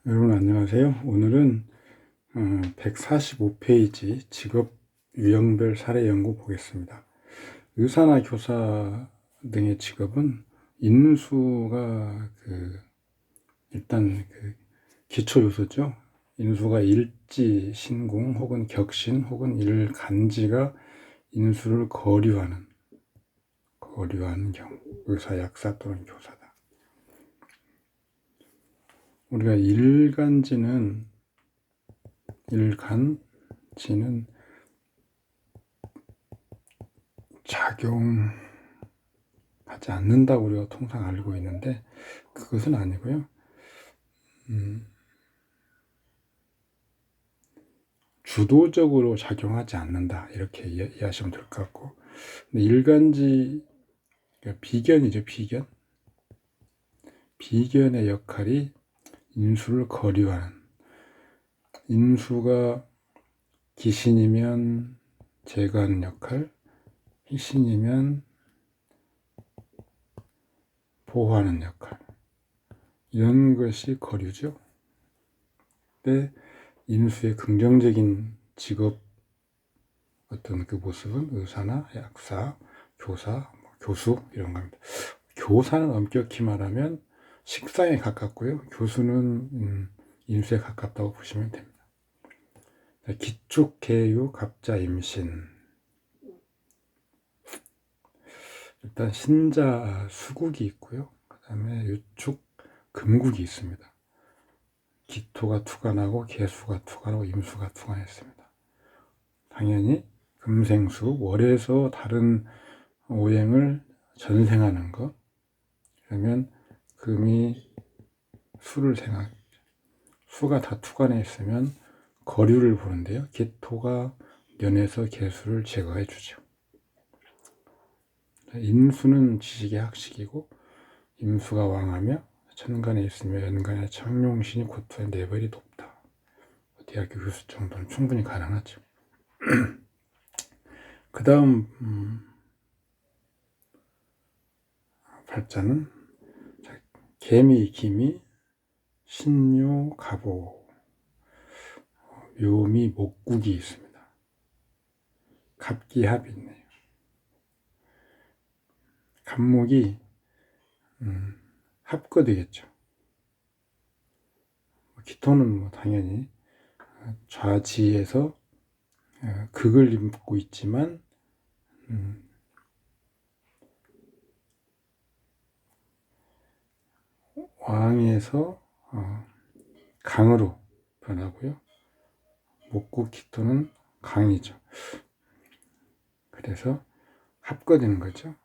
여러분 안녕하세요. 오늘은 145페이지 직업 유형별 사례 연구 보겠습니다. 의사나 교사 등의 직업은 인수가 일단 기초 요소죠. 인수가 일지, 신공 혹은 격신 혹은 일간지가 인수를 거류하는 경우 의사, 약사 또는 교사다. 우리가 일간지는 작용하지 않는다고 우리가 통상 알고 있는데 그것은 아니고요. 주도적으로 작용하지 않는다 이렇게 이해하시면 될 것 같고, 근데 일간지 비견이죠. 비견의 역할이 인수를 거류하는, 인수가 기신이면 제거하는 역할, 희신이면 보호하는 역할, 이런 것이 거류죠. 근데 인수의 긍정적인 직업 어떤 그 모습은 의사나 약사, 교사, 교수 이런 겁니다. 교사는 엄격히 말하면 식상에 가깝고요. 교수는 인수에 가깝다고 보시면 됩니다. 기축, 계유, 갑자, 임신. 일단 신자, 수국이 있고요. 그 다음에 유축, 금국이 있습니다. 기토가 투관하고 계수가 투관하고 임수가 투관했습니다. 당연히 금생수, 월에서 다른 오행을 전생하는 것. 그러면 금이 수를 생각, 수가 다 투관해 있으면 거류를 보는데요. 기토가 연에서 계수를 제거해 주죠. 인수는 지식의 학식이고, 임수가 왕하며 천간에 있으며 연간에 청룡신이 고토의 레벨이 높다. 대학교 교수 정도는 충분히 가능하죠. 그 다음 팔자는 개미, 기미, 신묘, 갑오, 묘미, 목국이 있습니다. 갑기합이 있네요. 갑목이 합거되겠죠. 기토는 당연히 좌지에서 극을 입고 있지만 왕에서 강으로 변하고요. 목국 기토는 강이죠. 그래서 합거되는 거죠.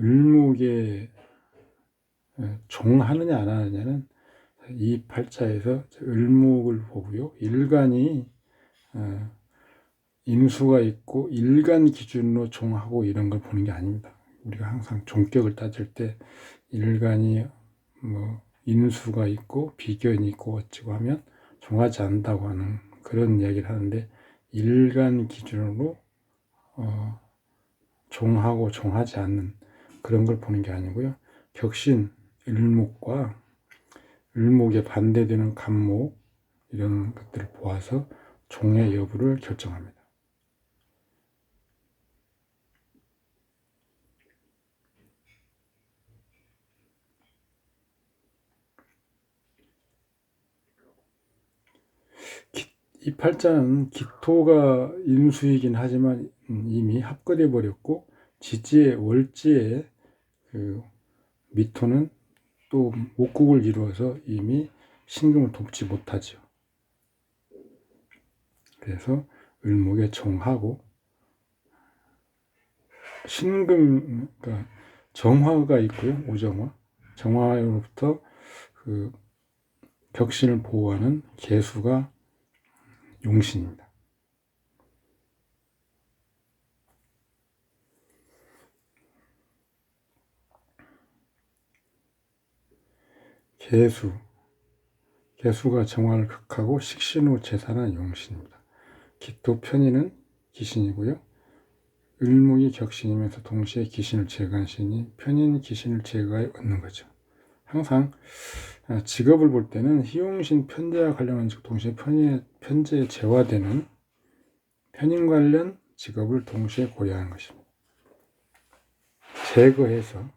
을목에 종하느냐 안 하느냐는 이 팔자에서 을목을 보고요. 일간이 인수가 있고 일간 기준으로 종하고 이런 걸 보는 게 아닙니다. 우리가 항상 종격을 따질 때 일간이 인수가 있고 비견이 있고 어찌고 하면 종하지 않는다고 하는 그런 이야기를 하는데, 일간 기준으로 종하고 종하지 않는 그런 걸 보는 게 아니고요. 격신, 을목과 을목에 반대되는 갑목 이런 것들을 보아서 종의 여부를 결정합니다. 이 팔자는 기토가 인수이긴 하지만 이미 합거돼 버렸고, 지지의 월지의 미토는 또 목국을 이루어서 이미 신금을 돕지 못하죠. 그래서 을목에 종하고, 신금, 그러니까 정화가 있고요. 오정화. 정화로부터 격신을 보호하는 계수가 용신입니다. 개수가 정화를 극하고 식신후 제사는 용신입니다. 기토 편인은 기신이고요. 을목이 격신이면서 동시에 기신을 제거한 신이 편인 기신을 제거해 얻는 거죠. 항상 직업을 볼 때는 희용신 편제와 관련한 즉 동시에 편제에 제화되는 편인 관련 직업을 동시에 고려하는 것입니다. 제거해서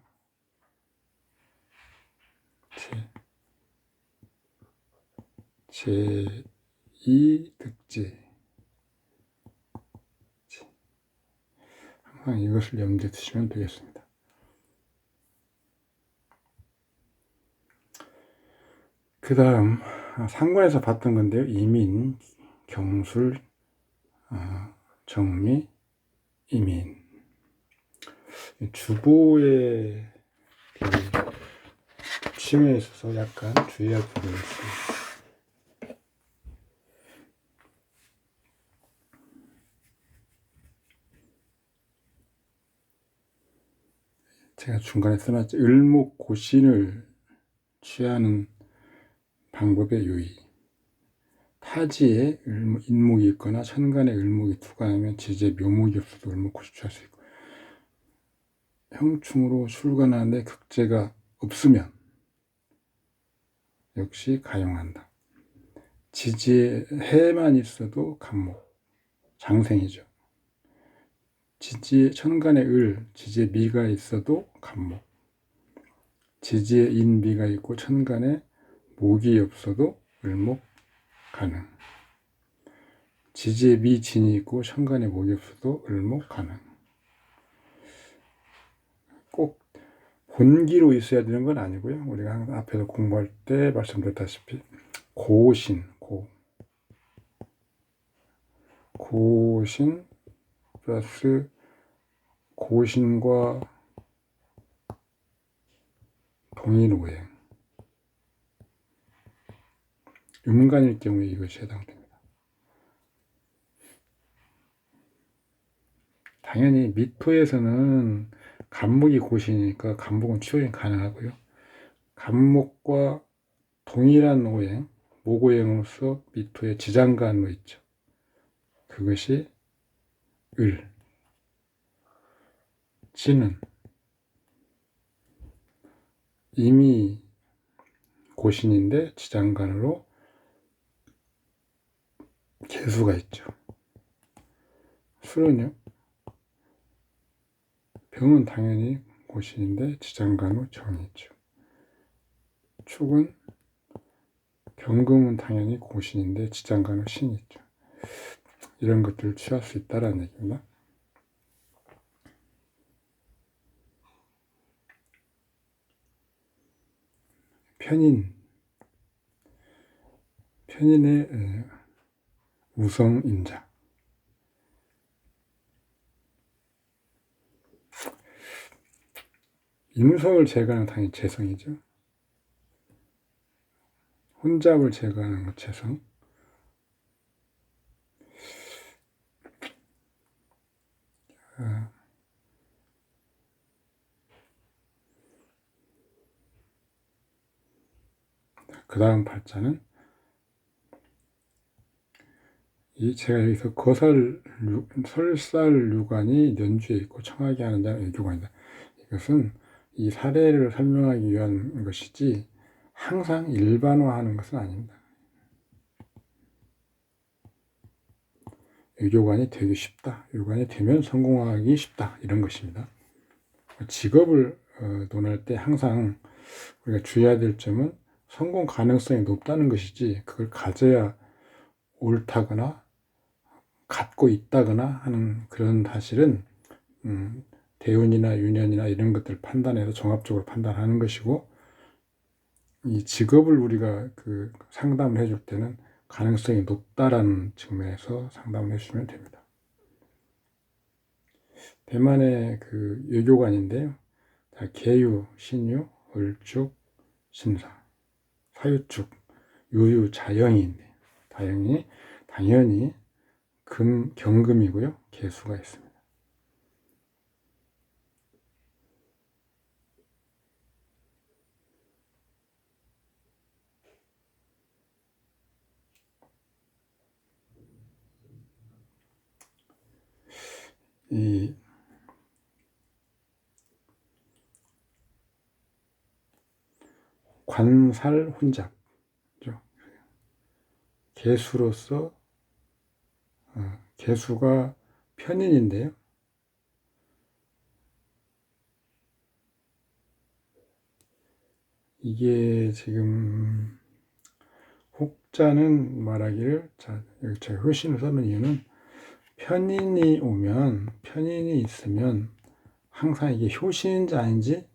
제2득제 항상 이것을 염두에 두시면 되겠습니다. 그 다음 상관에서 봤던 건데요. 이민, 경술, 정미, 이민. 주보의 취미에 있어서 약간 주의할 부분이 있습니다. 제가 중간에 써놨죠. 을목 고신을 취하는 방법의 유의. 타지에 인목이 있거나 천간에 을목이 투관하면 지지에 묘목이 없어도 을목고시 취할 수 있고, 형충으로 출관하는데 극제가 없으면 역시 가용한다. 지지에 해만 있어도 간목, 장생이죠. 지지에 천간에 을, 지지에 미가 있어도 간목, 지지에 인미가 있고 천간에 목이 없어도 을목 가능. 지지에 미진이 있고 천간에 목이 없어도 을목 가능. 꼭 본기로 있어야 되는 건 아니고요. 우리가 항상 앞에서 공부할 때 말씀드렸다시피 고신, 고신 플러스 고신과 동일오행, 음간일 경우에 이것이 해당됩니다. 당연히 미토에서는 간목이 고신이니까 간목은 취업이 가능하고요. 간목과 동일한 오행, 목오행으로서 미토의 지장간로 있죠. 그것이 을, 지는 이미 고신인데 지장간으로 개수가 있죠. 술은요, 병은 당연히 고신인데 지장간으로 정이 있죠. 축은 경금은 당연히 고신인데 지장간으로 신이 있죠. 이런 것들을 취할 수 있다는 얘기입니다. 편인의 우성인자. 임성을 제거하는 당연히 재성이죠. 혼잡을 제거하는 것 재성. 그 다음 팔자는 제가 여기서 설살류관이 연주에 있고 청하게 하는 자는 애교관이다. 이것은 이 사례를 설명하기 위한 것이지 항상 일반화하는 것은 아닙니다. 애교관이 되기 쉽다. 애교관이 되면 성공하기 쉽다. 이런 것입니다. 직업을 논할 때 항상 우리가 주의해야 될 점은 성공 가능성이 높다는 것이지 그걸 가져야 옳다거나 갖고 있다거나 하는 그런 사실은 대운이나 유년이나 이런 것들을 판단해서 종합적으로 판단하는 것이고, 이 직업을 우리가 상담을 해줄 때는 가능성이 높다라는 측면에서 상담을 해주시면 됩니다. 대만의 외교관인데요. 계유, 신유, 을축, 신사, 사유축, 유유, 자영이 있네요. 자영이 당연히 경금이고요. 개수가 있습니다. 이 관살 혼잡. 개수로서 개수가 편인인데요. 이게 지금 혹자는 말하기를, 자, 여기 제가 효신을 써는 이유는 편인이 오면, 편인이 있으면 항상 이게 효신인지 아닌지,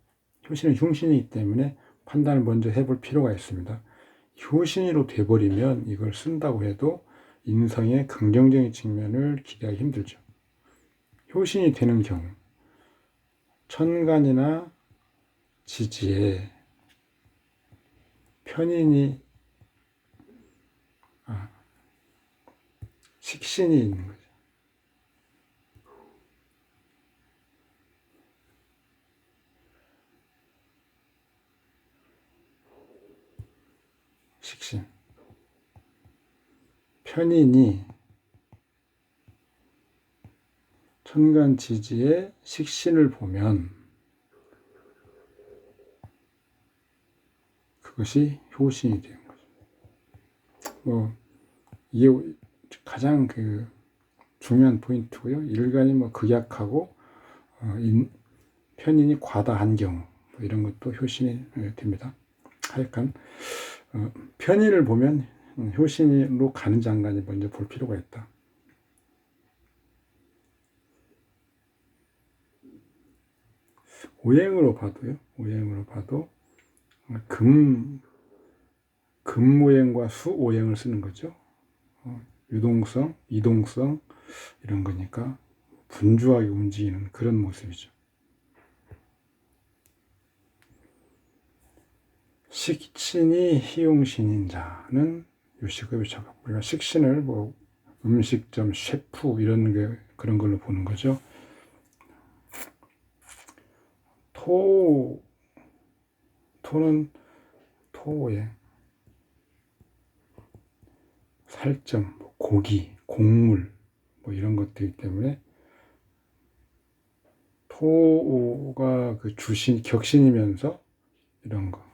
효신은 흉신이기 때문에 판단을 먼저 해볼 필요가 있습니다. 효신으로 돼버리면 이걸 쓴다고 해도 인성의 긍정적인 측면을 기대하기 힘들죠. 효신이 되는 경우, 천간이나 지지에 편인이, 식신이 있는 거죠. 식신. 편인이 천간 지지의 식신을 보면 그것이 효신이 되는 거죠. 이게 가장 중요한 포인트고요. 일간이 극약하고 편인이 과다한 경우 이런 것도 효신이 됩니다. 하여간 편인을 보면 효신으로 가는 장관이 먼저 볼 필요가 있다. 오행으로 봐도 금오행과 수오행을 쓰는 거죠. 유동성, 이동성 이런 거니까 분주하게 움직이는 그런 모습이죠. 식신이 희용신인 자는 요식업의 작업. 우리가 식신을 음식점, 셰프 이런 그런 걸로 보는 거죠. 토는 토오행, 살점, 고기, 곡물 이런 것들이기 때문에 토가 주신 격신이면서 이런 거.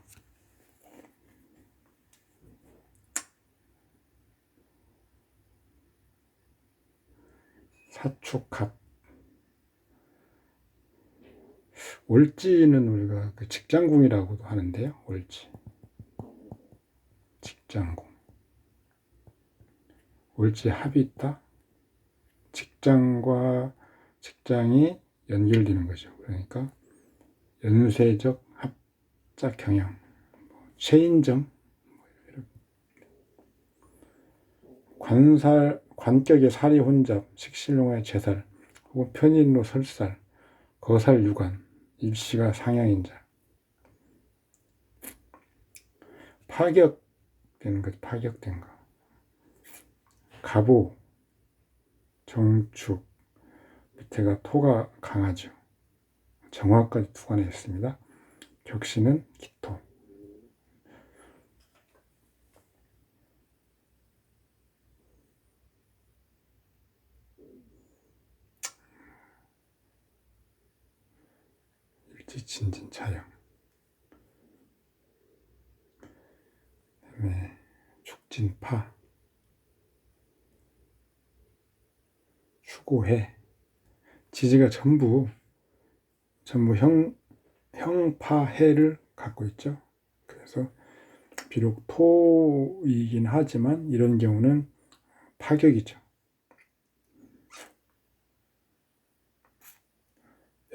사축합. 월지는 우리가 직장궁이라고도 하는데요. 월지. 직장궁. 월지 합이 있다. 직장과 직장이 연결되는 거죠. 그러니까 연쇄적 합작 경향, 체인점, 관격의 살이 혼잡, 식신용의 재살, 혹은 편인로 설살, 거살 유관, 일시가 상향인자. 파격된 것, 파격된 것. 가보, 정축, 밑에가 토가 강하죠. 정화까지 투관해 있습니다. 격신은 기토. 일지진진 자영. 그다음에 축진파. 추고해. 지지가 전부 형파해를 갖고 있죠. 그래서 비록 토이긴 하지만 이런 경우는 파격이죠.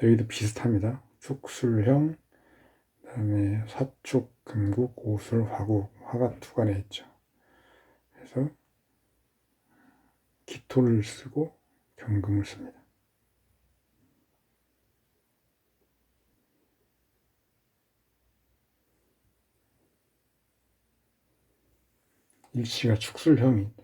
여기도 비슷합니다. 축술형, 그다음에 사축, 금국, 오술, 화국, 화가 투관해 있죠. 그래서 기토를 쓰고 경금을 씁니다. 일시가 축술형인데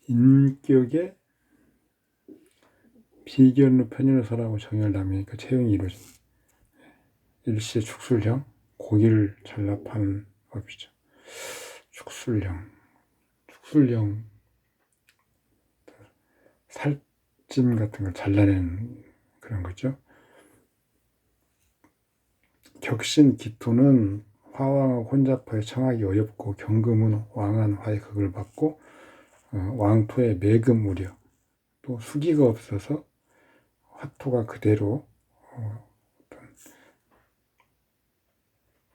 인격의 비견으로 편인을서라고 정의를 남으니까 채용이 이루어집니다. 일시의 축술형, 고기를 전납하는 법이죠. 축술형 찜 같은 걸 잘라내는 그런 거죠. 격신 기토는 화왕 혼잡하에 청하기 어렵고 경금은 왕한 화의 극을 받고 왕토의 매금 우려 또 수기가 없어서 화토가 그대로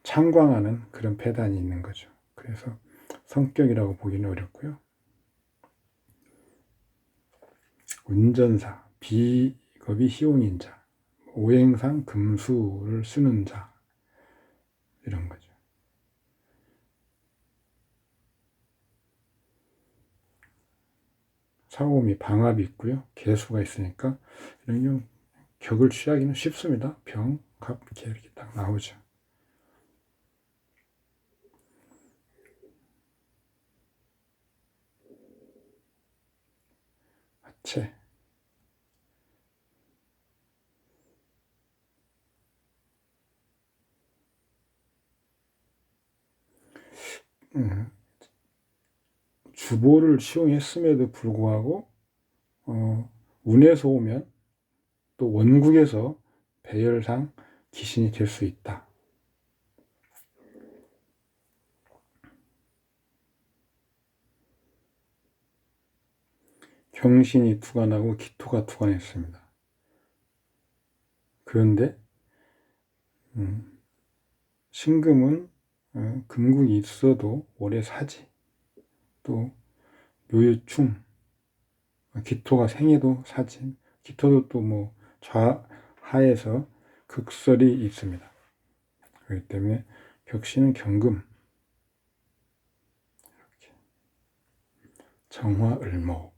창광하는 그런 패단이 있는 거죠. 그래서 성격이라고 보기는 어렵고요. 운전사, 비겁이 희용인 자, 오행상 금수를 쓰는 자 이런 거죠. 사오미 방압이 있고요. 개수가 있으니까 이런 격을 취하기는 쉽습니다. 병, 갑, 개 이렇게 딱 나오죠. 하체, 주보를 시용했음에도 불구하고 운에서 오면 또 원국에서 배열상 귀신이 될 수 있다. 경신이 투관하고 기토가 투관했습니다. 그런데 신금은 금국이 있어도 오래 사지. 또 묘유충 기토가 생해도 사지. 기토도 또 뭐 좌하에서 극설이 있습니다. 그렇기 때문에 격신은 경금, 이렇게. 정화을목,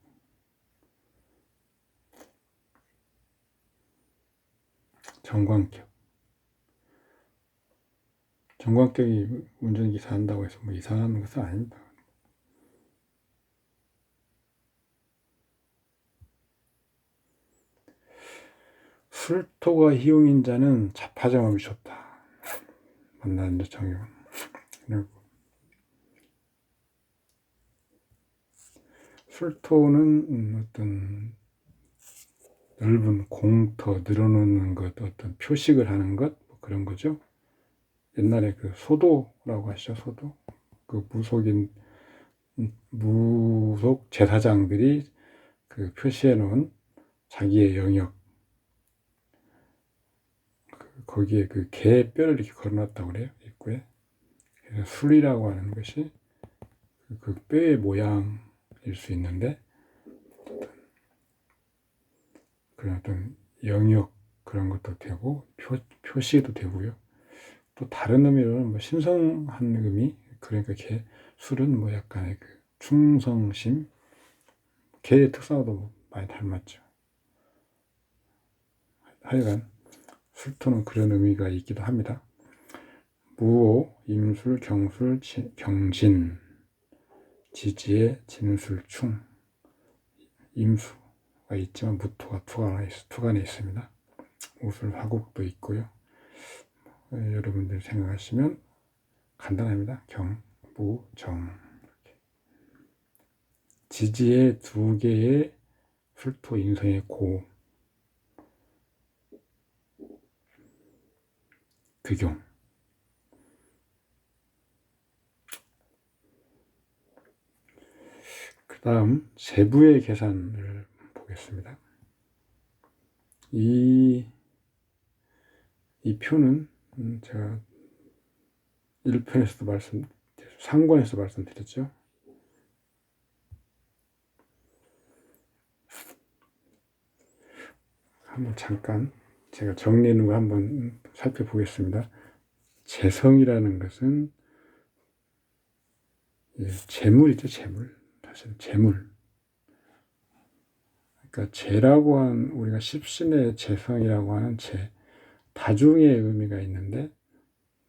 정관격. 정관격이 운전기사 한다고 해서 뭐 이상한 것은 아닙니다. 술토가 희용인 자는 자파정업이 좋다. 만나는 정용. 술토는 어떤 넓은 공터 늘어놓는 것, 어떤 표식을 하는 것, 뭐 그런 거죠. 옛날에 그 소도라고 하시죠, 소도. 그 무속 제사장들이 그 표시해 놓은 자기의 영역, 거기에 그 개 뼈를 이렇게 걸어놨다고 그래요, 입구에. 그래서 술이라고 하는 것이 그 뼈의 모양일 수 있는데, 그런 어떤 영역 그런 것도 되고, 표시도 되고요. 또 다른 의미로는 뭐 신성한 의미, 그러니까 술은 뭐 약간의 그 충성심, 개의 특성하고도 많이 닮았죠. 하여간 술토는 그런 의미가 있기도 합니다. 무오, 임술, 경술, 경진, 지지의 진술충, 임수가 있지만 무토가 투간에 있습니다. 우술, 화국도 있고요. 여러분들 생각하시면 간단합니다. 경, 무, 정. 지지의 두 개의 술토 인성의 고, 극용. 그 다음 세부의 계산을 보겠습니다. 이 표는 제가 1편에서도 상관에서 말씀드렸죠. 한번 잠깐 제가 정리하는 거 한번 살펴보겠습니다. 재성이라는 것은 재물이죠, 재물. 사실 재물. 그러니까 재라고 하는 우리가 십신의 재성이라고 하는 다중의 의미가 있는데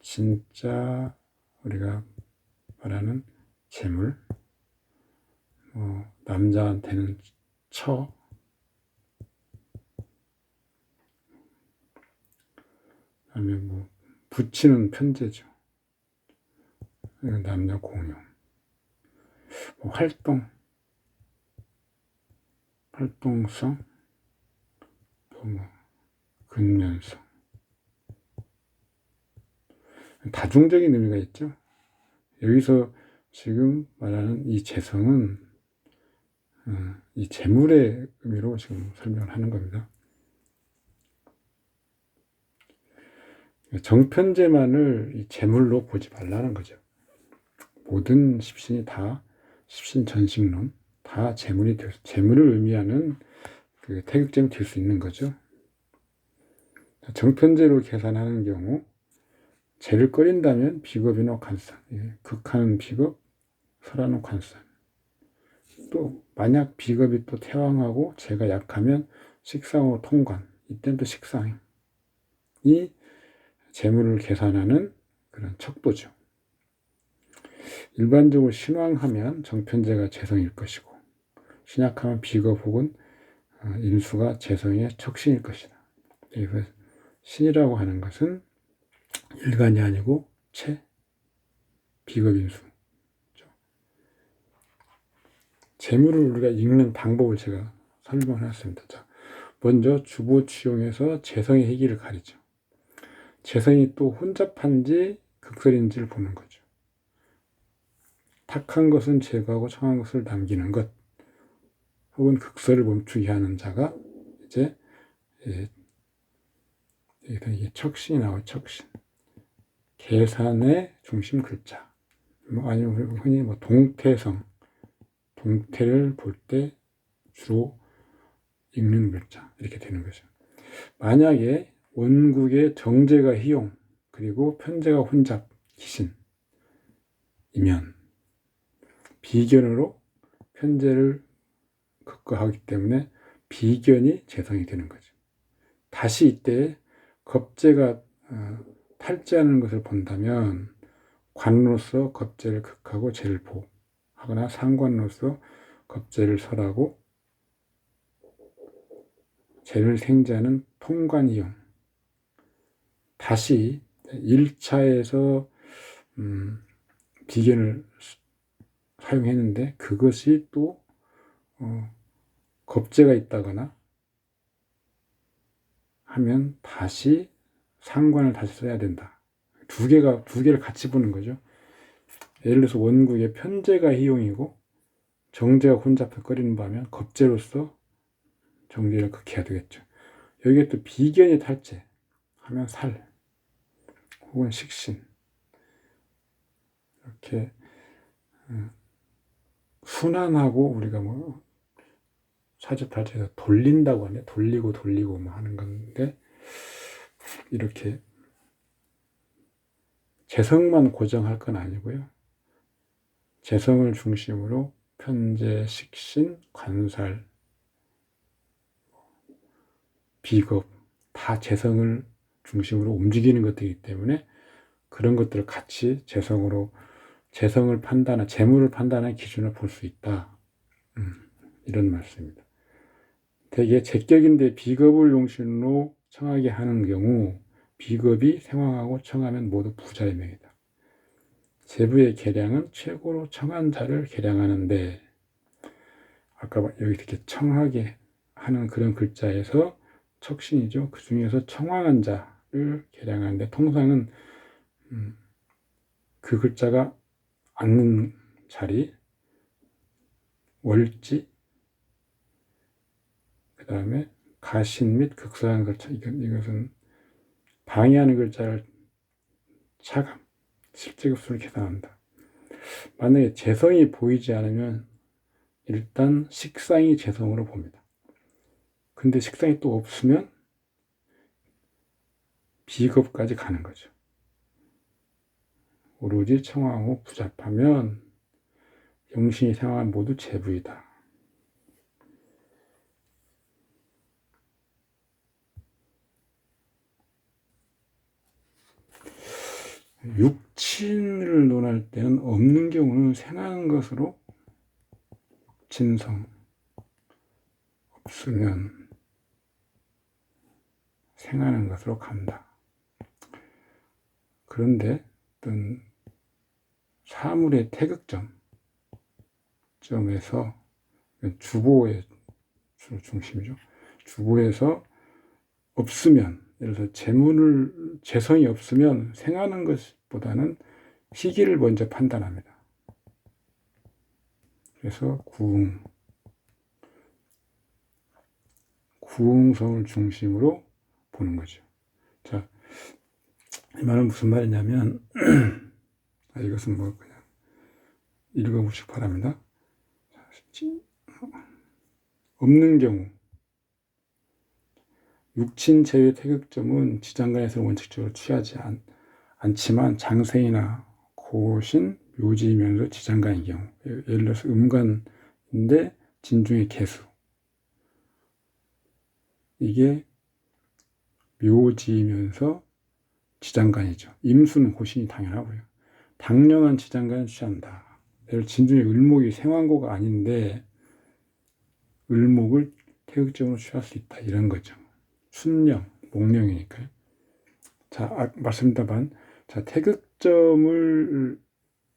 진짜 우리가 말하는 재물, 남자한테는 그다음에 붙이는 편제죠. 남녀 공용. 활동성, 또 뭐 근면성, 다중적인 의미가 있죠. 여기서 지금 말하는 이 재성은 이 재물의 의미로 지금 설명을 하는 겁니다. 정편재만을 이 재물로 보지 말라는 거죠. 모든 십신이 다 십신전식론, 다 재물을 의미하는 그 태극점이 될 수 있는 거죠. 정편재로 계산하는 경우 재를 꺼린다면 비겁이나 관산, 극하는 비겁, 설하는 관산. 또 만약 비겁이 또 태왕하고 재가 약하면 식상으로 통관, 이때는 또 식상이 재물을 계산하는 그런 척도죠. 일반적으로 신왕하면 정편재가 재성일 것이고 신약하면 비겁 혹은 인수가 재성의 척신일 것이다. 그래서 신이라고 하는 것은 일간이 아니고 비겁 인수. 재물을 우리가 읽는 방법을 제가 설명을 했습니다. 자, 먼저 주보추용에서 재성의 희기를 가리죠. 재성이 또 혼잡한지 극설인지를 보는 거죠. 탁한 것은 제거하고 청한 것을 남기는 것, 혹은 극설을 멈추게 하는 자가 이제 여기서 이게 척신이 나와요. 척신. 계산의 중심 글자. 아니면 흔히 동태성, 동태를 볼 때 주로 읽는 글자 이렇게 되는 거죠. 만약에 원국의 정제가 희용 그리고 편제가 혼잡 기신이면 비견으로 편제를 극과하기 때문에 비견이 재성이 되는 거죠. 다시 이때 겁재가 탈재하는 것을 본다면 관로서 겁재를 극하고 재를 보하거나 상관로서 겁재를 설하고 재를 생재하는 통관이용. 다시 1차에서 비견을 사용했는데 그것이 또 겁재가 있다거나 하면 다시 상관을 다시 써야 된다. 두 개를 같이 보는 거죠. 예를 들어서 원국의 편재가 희용이고 정제가 혼잡해 꺼리는 바면 겁재로서 정제를 극해야 되겠죠. 여기에 또 비견이 탈재 하면 살 혹은 식신 이렇게 순환하고 우리가 사주팔자에서 돌린다고 하네. 돌리고 하는 건데 이렇게 재성만 고정할 건 아니고요. 재성을 중심으로 편재, 식신, 관살, 비겁 다 재성을 중심으로 움직이는 것들이기 때문에 그런 것들을 같이 재성을 판단한 재물을 판단하는 기준을 볼 수 있다. 이런 말씀입니다. 대개 제격인데 비겁을 용신으로 청하게 하는 경우 비겁이 생황하고 청하면 모두 부자의 명이다. 재부의 계량은 최고로 청한 자를 계량하는데 아까 여기 이렇게 청하게 하는 그런 글자에서 척신이죠. 그 중에서 청황한 자를 계량하는데 통상은 그 글자가 앉는 자리, 월지, 그 다음에 가신 및 극사하는 글자, 이것은 방해하는 글자를 차감, 실제급수를 계산한다. 만약에 재성이 보이지 않으면 일단 식상이 재성으로 봅니다. 근데 식상이 또 없으면 비겁까지 가는 거죠. 오로지 청하고 부잡하면 영신이 생활 모두 재부이다. 육친을 논할 때는 없는 경우는 생하는 것으로 육친성, 없으면 생하는 것으로 간다. 그런데 어떤 사물의 태극점에서 주보의 중심이죠. 주보에서 없으면, 예를 들어서 재성이 없으면 생하는 것보다는 희기를 먼저 판단합니다. 그래서 구응성을 중심으로 보는 거죠. 자, 이 말은 무슨 말이냐면, 이것은 뭐 그냥 읽어보시기 바랍니다. 없는 경우, 육친 제외 태극점은 지장간에서는 원칙적으로 취하지 않지만 장생이나 고신, 묘지이면서 지장간인 경우, 예를 들어서 음간인데 진중의 개수, 이게 묘지이면서 지장간이죠. 임수는 고신이 당연하고요. 당령한 지장간을 취한다. 예를 진중의 을목이 생환고가 아닌데 을목을 태극점으로 취할 수 있다. 이런 거죠. 순령, 목령이니까요. 자, 말씀드린 자, 태극점을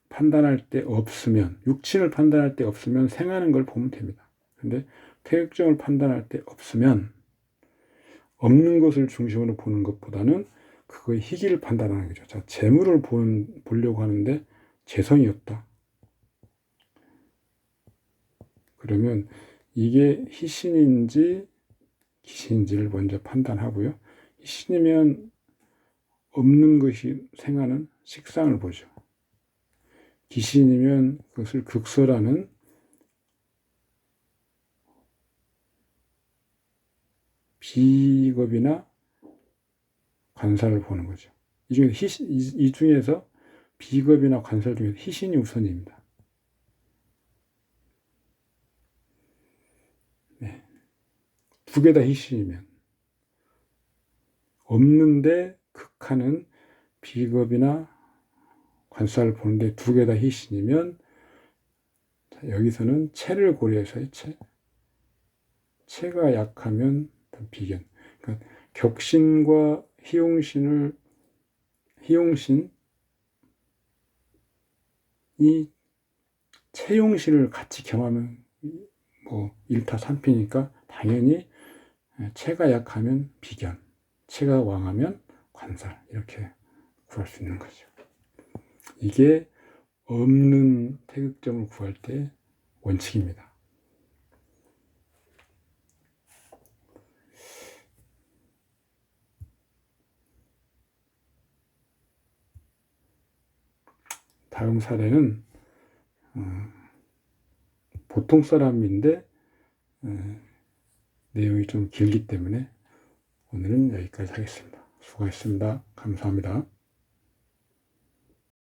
판단할 때 없으면, 육친을 판단할 때 없으면 생하는 걸 보면 됩니다. 근데 태극점을 판단할 때 없으면 없는 것을 중심으로 보는 것보다는 그거의 희기를 판단하는 거죠. 자, 재물을 보려고 하는데 재성이 없다. 그러면 이게 희신인지 기신인지를 먼저 판단하고요. 희신이면 없는 것이 생하는 식상을 보죠. 기신이면 그것을 극설하는 비겁이나 관사를 보는 거죠. 이 중에서 비겁이나 관사 중에서 희신이 우선입니다. 네. 두 개 다 희신이면, 없는데 극하는 비겁이나 관사를 보는데 두 개 다 희신이면, 여기서는 체를 고려해서요. 체가 약하면 비견. 그러니까 격신과 희용신이 체용신을 같이 겸하면 뭐 1타 3피니까 당연히 체가 약하면 비견, 체가 왕하면 관살, 이렇게 구할 수 있는 거죠. 이게 없는 태극점을 구할 때 원칙입니다. 다음 사례는 보통 사람인데 내용이 좀 길기 때문에 오늘은 여기까지 하겠습니다. 수고하셨습니다. 감사합니다.